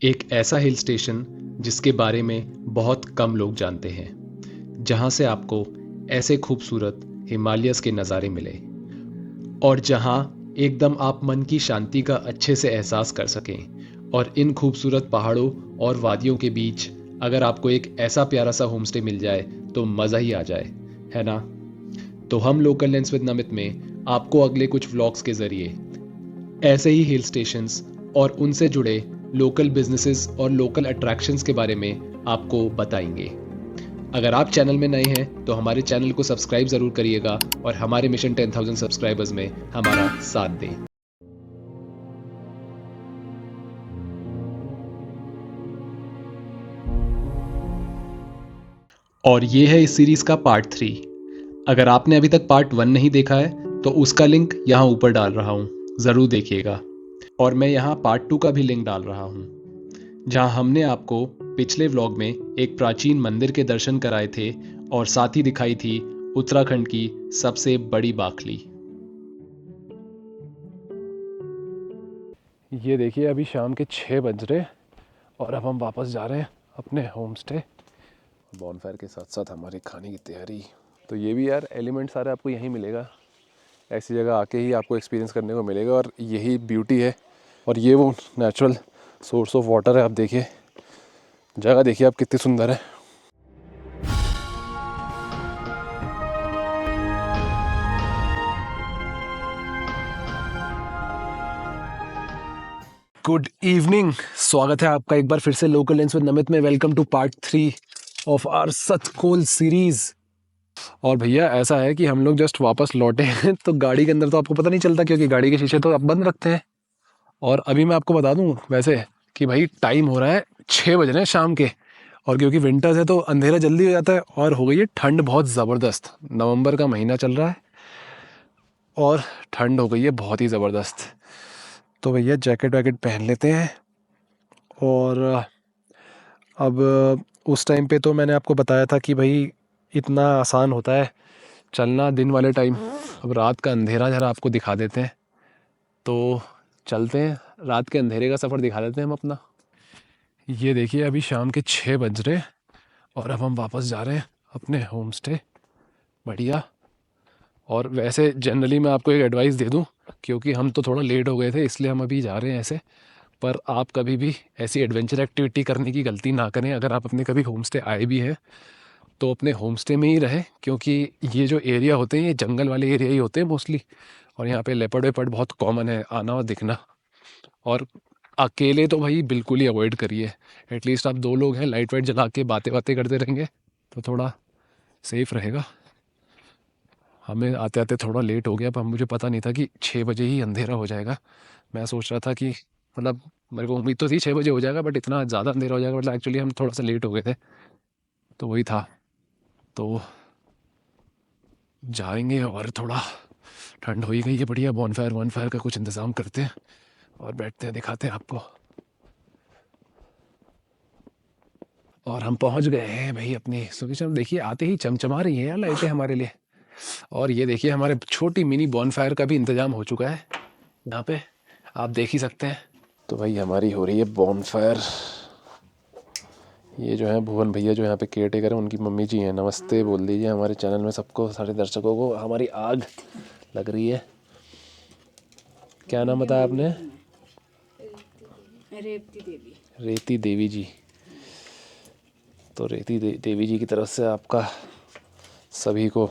एक ऐसा hill station जिसके बारे में बहुत कम लोग जानते हैं, जहां से आपको ऐसे खूबसूरत हिमालयस के नज़ारे मिले और जहां एकदम आप मन की शांति का अच्छे से एहसास कर सकें। और इन खूबसूरत पहाड़ों और वादियों के बीच अगर आपको एक ऐसा प्यारा सा होमस्टे मिल जाए तो मज़ा ही आ जाए, है ना? तो हम लोकल लेंस विद नमित में आपको अगले कुछ व्लॉग्स के ज़रिए ऐसे ही हिल स्टेशंस और उनसे जुड़े लोकल बिजनेसेस और लोकल अट्रैक्शंस के बारे में आपको बताएंगे। अगर आप चैनल में नए हैं तो हमारे चैनल को सब्सक्राइब ज़रूर करिएगा और हमारे मिशन 10,000 सब्सक्राइबर्स में हमारा साथ दें। और ये है इस सीरीज़ का पार्ट 3। अगर आपने अभी तक पार्ट 1 नहीं देखा है तो उसका लिंक यहाँ ऊपर डाल रहा हूँ, ज़रूर देखिएगा। और मैं यहाँ पार्ट 2 का भी लिंक डाल रहा हूँ, जहाँ हमने आपको पिछले व्लॉग में एक प्राचीन मंदिर के दर्शन कराए थे और साथ ही दिखाई थी उत्तराखंड की सबसे बड़ी बाखली। ये देखिए अभी शाम के 6 बज रहे और अब हम वापस जा रहे हैं अपने होम स्टे। बॉनफायर के साथ साथ हमारी खाने की तैयारी। तो ये भी यार एलिमेंट सारे आपको यहीं मिलेगा, ऐसी जगह आके ही आपको एक्सपीरियंस करने को मिलेगा और यही ब्यूटी है। और ये वो नेचुरल सोर्स ऑफ वाटर है। आप देखिए जगह, देखिए आप कितनी सुंदर है। गुड इवनिंग, स्वागत है आपका एक बार फिर से लोकल लेंस विद नमित में। Welcome to part 3 of our Satkhol series. और भैया ऐसा है कि हम लोग जस्ट वापस लौटे हैं तो गाड़ी के अंदर तो आपको पता नहीं चलता क्योंकि गाड़ी के शीशे तो आप बंद रखते हैं। और अभी मैं आपको बता दूं वैसे कि भाई टाइम हो रहा है 6 बज रहे हैं शाम के। और क्योंकि विंटर्स है तो अंधेरा जल्दी हो जाता है और हो गई है ठंड बहुत ज़बरदस्त। नवंबर का महीना चल रहा है और ठंड हो गई है बहुत ही ज़बरदस्त। तो भैया जैकेट वैकेट पहन लेते हैं। और अब उस टाइम पे तो मैंने आपको बताया था कि भाई इतना आसान होता है चलना दिन वाले टाइम। अब रात का अंधेरा जरा आपको दिखा देते हैं, तो चलते हैं, रात के अंधेरे का सफ़र दिखा देते हैं हम अपना। ये देखिए अभी शाम के 6 बज रहे और अब हम वापस जा रहे हैं अपने होम स्टे। बढ़िया। और वैसे जनरली मैं आपको एक एडवाइस दे दूं, क्योंकि हम तो थोड़ा लेट हो गए थे इसलिए हम अभी जा रहे हैं ऐसे। पर आप कभी भी ऐसी एडवेंचर एक्टिविटी करने की गलती ना करें। अगर आप अपने कभी होम स्टे आए भी हैं तो अपने होम स्टे में ही रहें, क्योंकि ये जो एरिया होते हैं ये जंगल वाले एरिया ही होते हैं मोस्टली। और यहाँ पे लेपर्ड वेपर्ड बहुत कॉमन है आना और दिखना। और अकेले तो भाई बिल्कुल ही अवॉइड करिए। एटलीस्ट आप 2 लोग हैं, लाइट वाइट जला के बातें बातें करते रहेंगे तो थोड़ा सेफ रहेगा। हमें आते आते थोड़ा लेट हो गया, पर मुझे पता नहीं था कि 6 बजे ही अंधेरा हो जाएगा। मैं सोच रहा था कि मतलब मेरे को उम्मीद तो थी 6 बजे हो जाएगा, बट इतना ज़्यादा अंधेरा हो जाएगा, मतलब एक्चुअली हम थोड़ा सा लेट हो गए थे। तो वही था। तो जाएंगे और थोड़ा ठंड हो ही गई है, बढ़िया बॉनफायर वॉनफायर का कुछ इंतज़ाम करते हैं और बैठते हैं, दिखाते हैं आपको। और हम पहुंच गए हैं भाई अपनी लोकेशन। देखिए आते ही चमचमा रही है यार लाइटें हमारे लिए। और ये देखिए हमारे छोटी मिनी बॉनफायर का भी इंतजाम हो चुका है यहाँ पे, आप देख ही सकते हैं। तो भाई हमारी हो रही है बॉनफायर। ये जो है भुवन भैया जो यहाँ पे केयर टेकर है, उनकी मम्मी जी हैं। नमस्ते बोल दीजिए हमारे चैनल में सबको, सारे दर्शकों को। हमारी आग लग रही है। क्या नाम बताया आपने? रेवती देवी। रेती देवी जी। तो रेती देवी जी की तरफ से आपका सभी को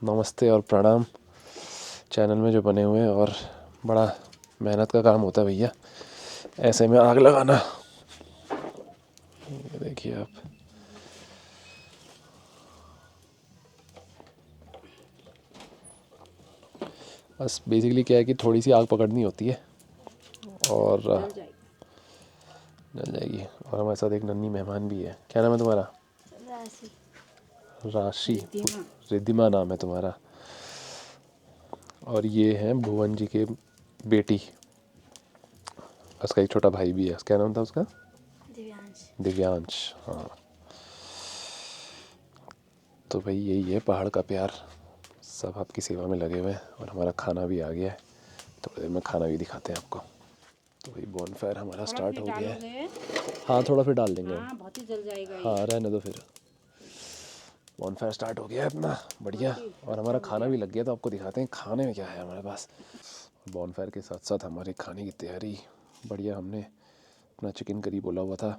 नमस्ते और प्रणाम। चैनल में जो बने हुए हैं, और बड़ा मेहनत का काम होता है भैया ऐसे में आग लगाना। ये देखिए आप। बस बेसिकली क्या है कि थोड़ी सी आग पकड़नी होती है और जल जाएगी। और हमारे साथ एक नन्ही मेहमान भी है। क्या नाम है तुम्हारा? राशि। राशि। रिद्धिमा। रिद्धिमा नाम है तुम्हारा। और ये हैं भुवन जी के बेटी, उसका एक छोटा भाई भी है। क्या नाम था उसका? दिव्यांश। दिव्यांश, हाँ। तो भाई यही है पहाड़ का प्यार। सब आपकी सेवा में लगे हुए हैं और हमारा खाना भी आ गया है। थोड़ी देर में खाना भी दिखाते हैं आपको। तो भाई बॉनफायर हमारा स्टार्ट हो गया है। हाँ थोड़ा फिर डाल देंगे हम। हाँ बहुत ही जल जाएगा ये। हाँ रहने दो फिर। बॉनफायर स्टार्ट हो गया है अपना, बढ़िया। और हमारा खाना भी लग गया, तो आपको दिखाते हैं खाने में क्या है हमारे पास। बॉनफायर के साथ साथ हमारे खाने की तैयारी बढ़िया। हमने अपना चिकन करी बोला हुआ था,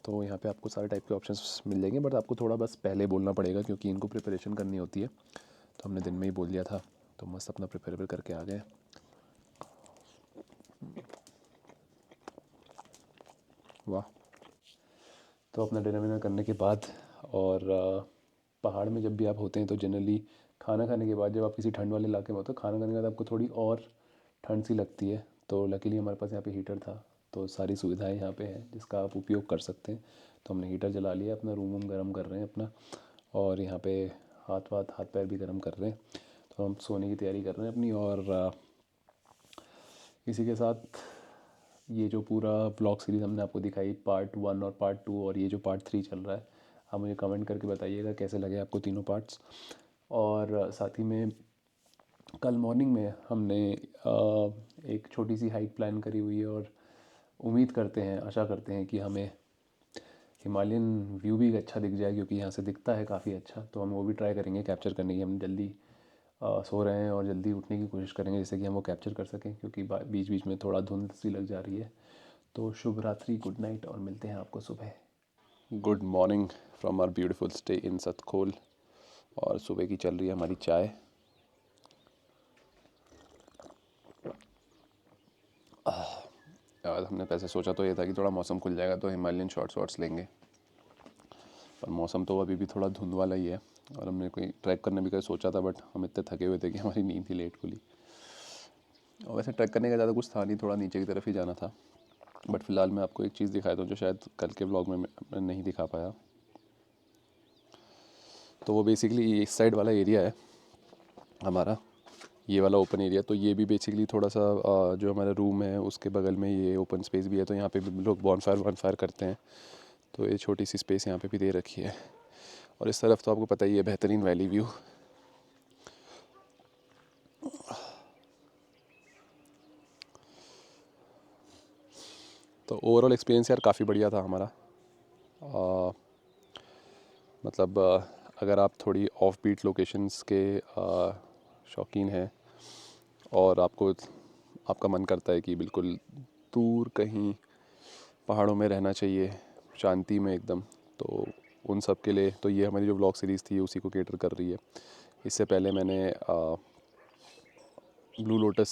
तो यहाँ पे आपको सारे टाइप के ऑप्शंस मिल जाएंगे, बट आपको थोड़ा बस पहले बोलना पड़ेगा क्योंकि इनको प्रिपरेशन करनी होती है। तो हमने दिन में ही बोल दिया था, तो मस्त अपना प्रिपेयर करके आ गए। वाह। तो अपना डिनर विनर करने के बाद और पहाड़ में जब भी आप होते हैं तो जनरली खाना खाने के बाद जब आप किसी ठंड वाले इलाके में होते हो, खाना खाने के बाद आपको थोड़ी और ठंड सी लगती है। तो लकीली हमारे पास यहाँ पे हीटर था, तो सारी सुविधाएं यहाँ पे हैं जिसका आप उपयोग कर सकते हैं। तो हमने हीटर जला लिया, अपना रूम वूम गर्म कर रहे हैं अपना, और यहाँ पे हाथ पैर भी गर्म कर रहे हैं। तो हम सोने की तैयारी कर रहे हैं अपनी। और इसी के साथ ये जो पूरा ब्लॉग सीरीज़ हमने आपको दिखाई, पार्ट 1 और पार्ट 2, और ये जो पार्ट 3 चल रहा है, आप मुझे कमेंट करके बताइएगा कैसे लगे आपको तीनों पार्ट्स। और साथ ही में कल मॉर्निंग में हमने एक छोटी सी हाइक प्लान करी हुई है, और उम्मीद करते हैं, आशा करते हैं कि हमें हिमालयन व्यू भी अच्छा दिख जाए, क्योंकि यहाँ से दिखता है काफ़ी अच्छा। तो हम वो भी ट्राई करेंगे कैप्चर करने की। हम जल्दी सो रहे हैं और जल्दी उठने की कोशिश करेंगे जिससे कि हम वो कैप्चर कर सकें, क्योंकि बीच बीच में थोड़ा धुंध सी लग जा रही है। तो शुभ रात्रि, गुड नाइट, और मिलते हैं आपको सुबह। Good morning from our beautiful stay in Satkhol. और सुबह की चल रही है हमारी चाय। आज हमने पैसे सोचा तो ये था कि थोड़ा मौसम खुल जाएगा तो हिमालयन शॉर्ट्स लेंगे, पर मौसम तो अभी भी थोड़ा धुंध वाला ही है। और हमने कोई ट्रैक करने भी का सोचा था, बट हम इतने थके हुए थे कि हमारी नींद ही लेट खुली। और वैसे ट्रैक करने का ज़्यादा कुछ था नहीं, थोड़ा नीचे की तरफ ही जाना था। बट फिलहाल मैं आपको एक चीज़ दिखाया था जो शायद कल के व्लॉग में मैं नहीं दिखा पाया। तो वो बेसिकली इस साइड वाला एरिया है हमारा, ये वाला ओपन एरिया। तो ये भी बेसिकली थोड़ा सा जो हमारा रूम है उसके बगल में ये ओपन स्पेस भी है, तो यहाँ पे भी लोग बॉनफायर करते हैं। तो ये छोटी सी स्पेस यहाँ पे भी दे रखी है। और इस तरफ तो आपको पता ही है, बेहतरीन वैली व्यू। तो ओवरऑल एक्सपीरियंस यार काफ़ी बढ़िया था हमारा। मतलब अगर आप थोड़ी ऑफ बीट लोकेशंस के शौकीन हैं और आपका मन करता है कि बिल्कुल दूर कहीं पहाड़ों में रहना चाहिए, शांति में एकदम, तो उन सब के लिए तो ये हमारी जो व्लॉग सीरीज़ थी उसी को केटर कर रही है। इससे पहले मैंने ब्लू लोटस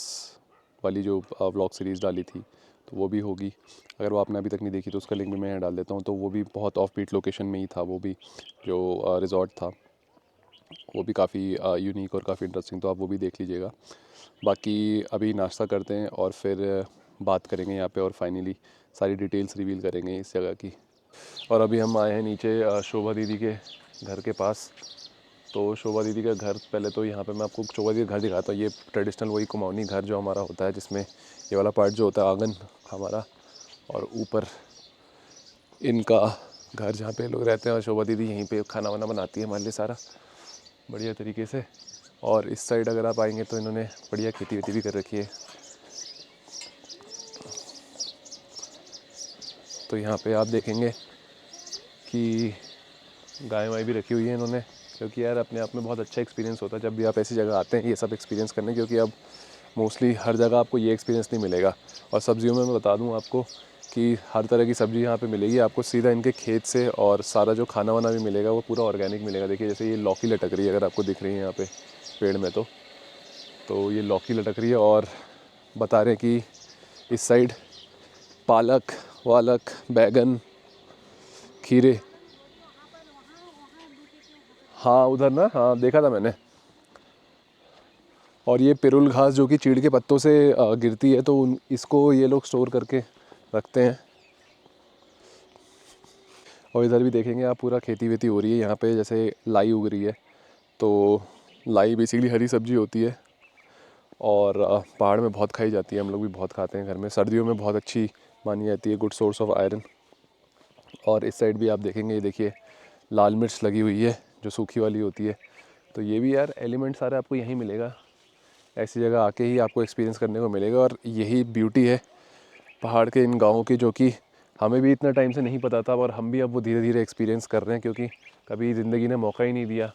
वाली जो व्लॉग सीरीज़ डाली थी, तो वो भी होगी। अगर वो आपने अभी तक नहीं देखी तो उसका लिंक भी मैं यहाँ डाल देता हूँ। तो वो भी बहुत ऑफ बीट लोकेशन में ही था, वो भी जो रिज़ॉर्ट था वो भी काफ़ी यूनिक और काफ़ी इंटरेस्टिंग, तो आप वो भी देख लीजिएगा। बाकी अभी नाश्ता करते हैं और फिर बात करेंगे यहाँ पे, और फाइनली सारी डिटेल्स रिवील करेंगे इस जगह की। और अभी हम आए हैं नीचे शोभा दीदी के घर के पास। तो शोभा दीदी का घर, पहले तो यहाँ पे मैं आपको शोभा दीदी का घर दिखाता हूँ। ये ट्रेडिशनल वही कुमाऊनी घर जो हमारा होता है, जिसमें ये वाला पार्ट जो होता है आंगन हमारा, और ऊपर इनका घर जहाँ पे लोग रहते हैं। और शोभा दीदी यहीं पे खाना वाना बनाती है हमारे लिए सारा बढ़िया तरीके से। और इस साइड अगर आप आएंगे तो इन्होंने बढ़िया खेती वेती भी कर रखी है। तो यहाँ पे आप देखेंगे कि गाय वाय भी रखी हुई है इन्होंने, क्योंकि यार अपने आप में बहुत अच्छा एक्सपीरियंस होता है जब भी आप ऐसी जगह आते हैं ये सब एक्सपीरियंस करने, क्योंकि अब मोस्टली हर जगह आपको ये एक्सपीरियंस नहीं मिलेगा। और सब्जियों में मैं बता दूं आपको कि हर तरह की सब्ज़ी यहाँ पे मिलेगी आपको सीधा इनके खेत से, और सारा जो खाना वाना भी मिलेगा वो पूरा ऑर्गेनिक मिलेगा। देखिए जैसे ये लौकी लटक रही है, अगर आपको दिख रही है यहाँ पे पेड़ में, तो ये लौकी लटक रही है। और बता रहे हैं कि इस साइड पालक वालक बैगन खीरे, हाँ उधर ना, हाँ देखा था मैंने। और ये पिरुल घास जो कि चीड़ के पत्तों से गिरती है, तो इसको ये लोग स्टोर करके रखते हैं। और इधर भी देखेंगे आप पूरा खेती वेती हो रही है यहाँ पे, जैसे लाई उग रही है। तो लाई बेसिकली हरी सब्जी होती है, और पहाड़ में बहुत खाई जाती है, हम लोग भी बहुत खाते हैं घर में। सर्दियों में बहुत अच्छी मानी जाती है, गुड सोर्स ऑफ आयरन। और इस साइड भी आप देखेंगे, ये देखिए लाल मिर्च लगी हुई है जो सूखी वाली होती है। तो ये भी यार एलिमेंट सारे आपको यहीं मिलेगा, ऐसी जगह आके ही आपको एक्सपीरियंस करने को मिलेगा। और यही ब्यूटी है पहाड़ के इन गाँवों की, जो कि हमें भी इतना टाइम से नहीं पता था, और हम भी अब वो धीरे धीरे एक्सपीरियंस कर रहे हैं, क्योंकि कभी ज़िंदगी ने मौका ही नहीं दिया।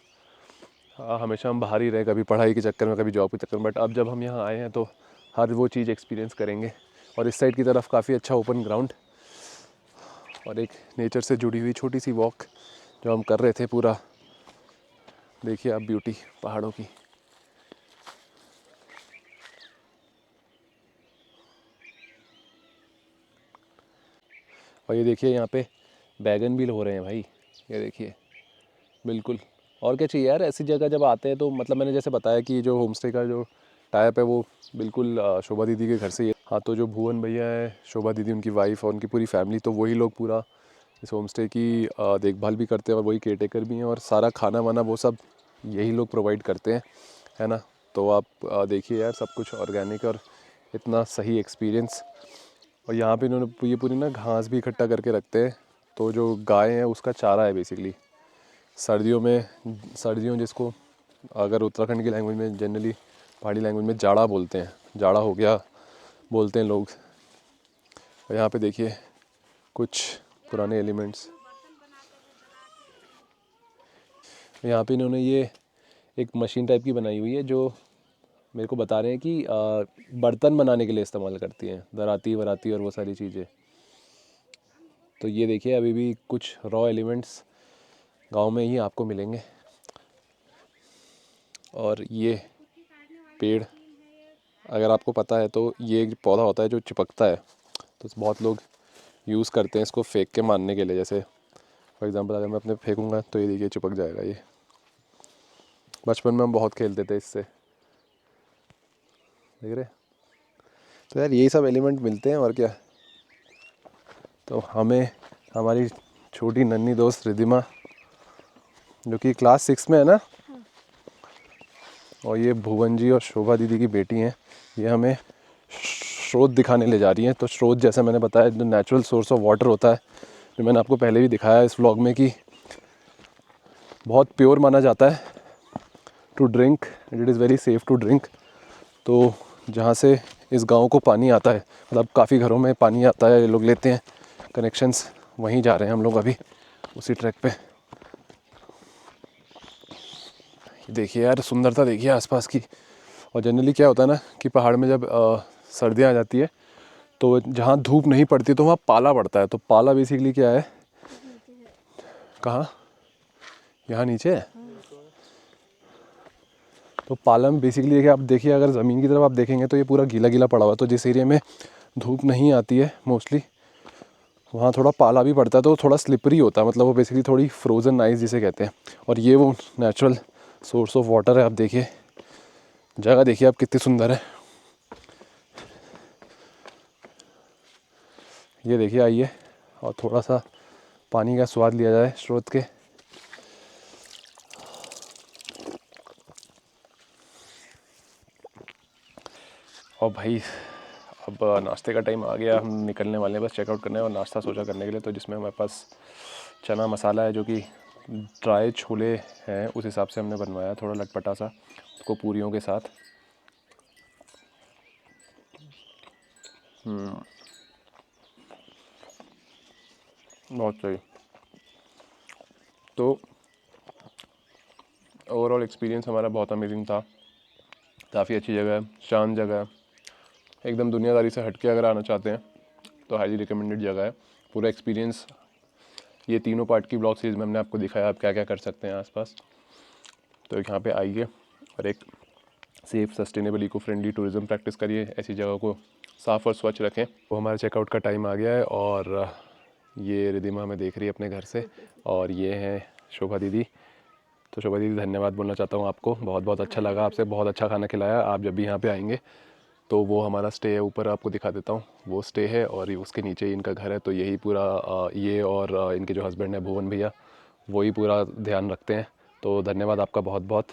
हमेशा हम बाहर ही रहे, कभी पढ़ाई के चक्कर में, कभी जॉब के चक्कर में, बट अब जब हम यहाँ आए हैं तो हर वो चीज़ एक्सपीरियंस करेंगे। और इस साइड की तरफ काफ़ी अच्छा ओपन ग्राउंड और एक नेचर से जुड़ी हुई छोटी सी वॉक जो हम कर रहे थे। पूरा देखिए आप ब्यूटी पहाड़ों की। और ये देखिए यहाँ पे बैगन भी हो रहे हैं भाई, ये देखिए। बिल्कुल, और क्या चाहिए यार ऐसी जगह जब आते हैं तो। मतलब मैंने जैसे बताया कि जो होम स्टे का जो टाइप है वो बिल्कुल शोभा दीदी के घर से ही है। हाँ, तो जो भुवन भैया है, शोभा दीदी उनकी वाइफ और उनकी पूरी फैमिली, तो वही लोग पूरा इस होम स्टे की देखभाल भी करते हैं, और वही केयरटेकर भी हैं, और सारा खाना वाना वो सब यही लोग प्रोवाइड करते हैं, है ना। तो आप देखिए यार, सब कुछ ऑर्गेनिक और इतना सही एक्सपीरियंस। और यहाँ पे इन्होंने ये पूरी ना घास भी इकट्ठा करके रखते हैं, तो जो गाय है उसका चारा है बेसिकली। सर्दियों जिसको अगर उत्तराखंड की लैंग्वेज में, जनरली पहाड़ी लैंग्वेज में जाड़ा बोलते हैं, जाड़ा हो गया बोलते हैं लोग। और यहाँ पे देखिए कुछ पुराने एलिमेंट्स। यहाँ पे इन्होंने ये एक मशीन टाइप की बनाई हुई है जो मेरे को बता रहे हैं कि बर्तन बनाने के लिए इस्तेमाल करती हैं, दराती वराती और वो सारी चीज़ें। तो ये देखिए अभी भी कुछ रॉ एलिमेंट्स गांव में ही आपको मिलेंगे। और ये पेड़, अगर आपको पता है तो ये एक पौधा होता है जो चिपकता है, तो बहुत लोग यूज़ करते हैं इसको फेंक के मारने के लिए। जैसे फॉर एग्जांपल अगर मैं अपने फेंकूंगा तो ये देखिए चिपक जाएगा। ये बचपन में हम बहुत खेलते थे इससे, देख रहे। तो यार यही सब एलिमेंट मिलते हैं और क्या। तो हमें हमारी छोटी नन्ही दोस्त रिधिमा जो कि क्लास 6 में है ना, और ये भुवन जी और शोभा दीदी की बेटी हैं, ये हमें स्रोत दिखाने ले जा रही हैं। तो स्रोत जैसे मैंने बताया जो नेचुरल सोर्स ऑफ वाटर होता है, जो मैंने आपको पहले भी दिखाया इस व्लॉग में कि बहुत प्योर माना जाता है to drink, it is very safe to drink. तो जहाँ से इस गांव को पानी आता है, मतलब काफ़ी घरों में पानी आता है, ये लोग लेते हैं कनेक्शंस, वहीं जा रहे हैं हम लोग अभी उसी ट्रैक पे। देखिए यार सुंदरता देखिए आसपास की। और जनरली क्या होता है ना कि पहाड़ में जब सर्दियाँ आ जाती है तो जहाँ धूप नहीं पड़ती तो वहाँ पाला पड़ता है। तो पाला बेसिकली क्या है, कहाँ, यहाँ नीचे है। तो पाला में बेसिकली देखिए, आप देखिए अगर ज़मीन की तरफ आप देखेंगे तो ये पूरा गीला गीला पड़ा हुआ है। तो जिस एरिया में धूप नहीं आती है मोस्टली, वहाँ थोड़ा पाला भी पड़ता है, तो थोड़ा स्लिपरी होता है। मतलब वो बेसिकली थोड़ी फ्रोज़न आइस जिसे कहते हैं। और ये वो नेचुरल सोर्स ऑफ वाटर है। आप देखिए जगह, देखिए आप कितनी सुंदर है। ये देखिए, आइए और थोड़ा सा पानी का स्वाद लिया जाए स्रोत के। और भाई अब नाश्ते का टाइम आ गया, हम निकलने वाले हैं बस चेकआउट करने और नाश्ता सोचा करने के लिए। तो जिसमें हमारे पास चना मसाला है जो कि ड्राई छोले हैं, उस हिसाब से हमने बनवाया थोड़ा लटपटा सा उसको पूरियों के साथ। बहुत सही। तो ओवरऑल एक्सपीरियंस हमारा बहुत अमेजिंग था। काफ़ी अच्छी जगह है, शांत जगह है, एकदम दुनियादारी से हटके अगर आना चाहते हैं तो हाईली रिकमेंडेड जगह है। पूरा एक्सपीरियंस ये तीनों पार्ट की ब्लॉग सीरीज़ में हमने आपको दिखाया आप क्या क्या कर सकते हैं आसपास। तो यहाँ पे आइए और एक safe, sustainable, eco friendly tourism practice करिए। ऐसी जगह को साफ़ और स्वच्छ रखें। वो हमारे चेकआउट का टाइम आ गया है और ये रिधिमा हमें देख रही है अपने घर से, और ये हैं शोभा दीदी। तो शोभा दीदी धन्यवाद बोलना चाहता हूँ आपको, बहुत बहुत अच्छा लगा आपसे, बहुत अच्छा खाना खिलाया। आप जब भी यहाँ पे आएंगे तो वो हमारा स्टे है ऊपर, आपको दिखा देता हूँ, वो स्टे है और ये उसके नीचे ही इनका घर है। तो यही पूरा ये और इनके जो हस्बैंड है भुवन भैया, वही पूरा ध्यान रखते हैं। तो धन्यवाद आपका बहुत बहुत।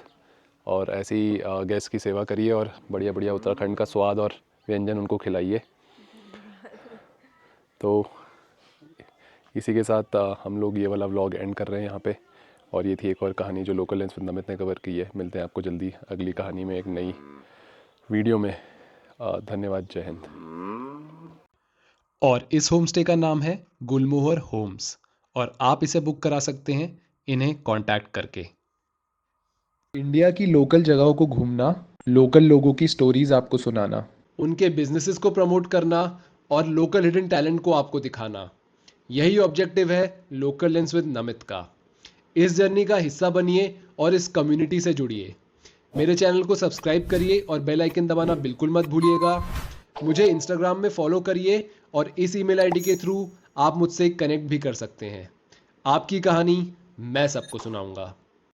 और ऐसे ही गेस्ट की सेवा करिए और बढ़िया बढ़िया उत्तराखंड का स्वाद और व्यंजन उनको खिलाइए। तो इसी के साथ हम लोग ये वाला व्लॉग एंड कर रहे हैं यहाँ पे। और ये थी एक और कहानी जो लोकल लेंस विद नमित ने कवर की है। मिलते हैं आपको जल्दी अगली कहानी में, एक नई वीडियो में। धन्यवाद, जय हिंद। और इस होम स्टे का नाम है गुलमोहर होम्स, और आप इसे बुक करा सकते हैं इन्हें कांटेक्ट करके। इंडिया की लोकल जगहों को घूमना, लोकल लोगों की स्टोरीज आपको सुनाना, उनके बिजनेसेस को प्रमोट करना और लोकल हिडन टैलेंट को आपको दिखाना, यही ऑब्जेक्टिव है लोकल लेंस विद नमित का। इस जर्नी का हिस्सा बनिए और इस कम्युनिटी से जुड़िए। मेरे चैनल को सब्सक्राइब करिए और बेल आइकन दबाना बिल्कुल मत भूलिएगा। मुझे इंस्टाग्राम में फॉलो करिए और इस ईमेल आईडी के थ्रू आप मुझसे कनेक्ट भी कर सकते हैं। आपकी कहानी मैं सबको सुनाऊंगा।